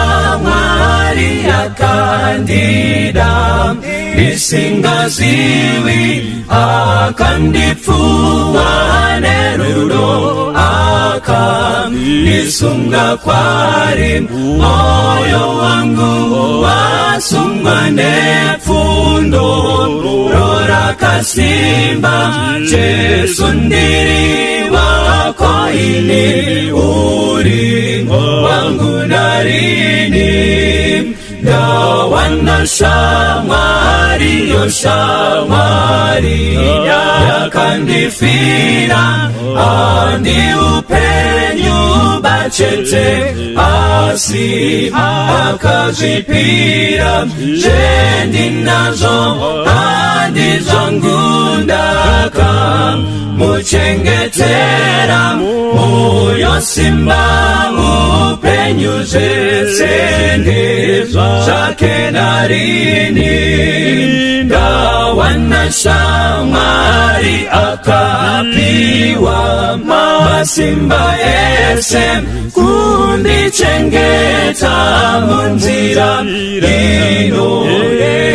wanashamwari akandida isingaziwi akandipfuwa nerudo akanisunga kwari moyo wangu wasumwa nepfundo rora kasimba Jesu ndiri wako ini uri wangu narini dawana shamwari yo shamwari yakandifira andi upenyu bachete asi akazipira jendi nazo andi zangundaka muchengetera moyo simba upenyu zesende zake narini dawana shamwari akapiwa masimba ese kundichengeta munzira ino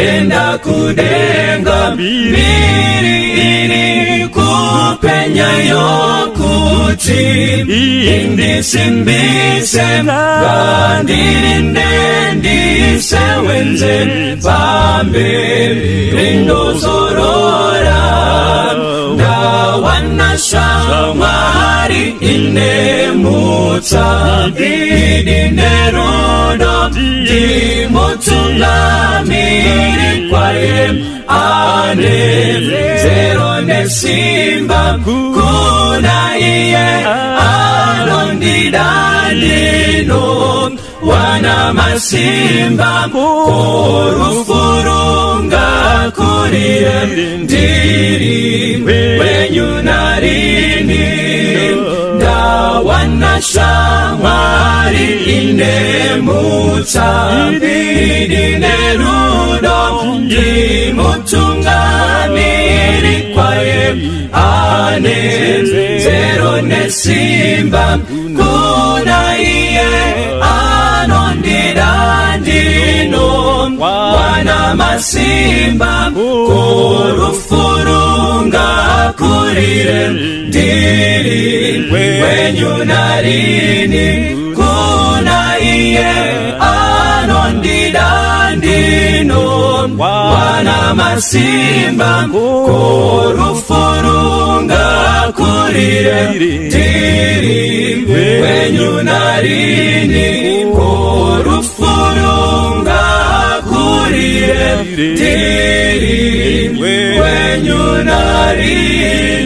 enda kudenga mbiri kupenya yokuti indisimbise gandirinde ndisewenze pambe rindozorora dawana shamwari inemutsa idinerudo dimutungamiri kwaye ane zero nesimba kuna iye anondidandino wana masimba korufurunga kuriye ndiri wenyu narini dawana shamwari inemutsa idinerudo dimutungamiri kwaye ane zero nesimba kuna iye anondidandino wana masimba korufurunga kurire ndiri wenyu narini kuna iye anondidandino wana masimba korufurunga kurire ndiri wenyu narini korufurunga kurire ndiri wenyu narini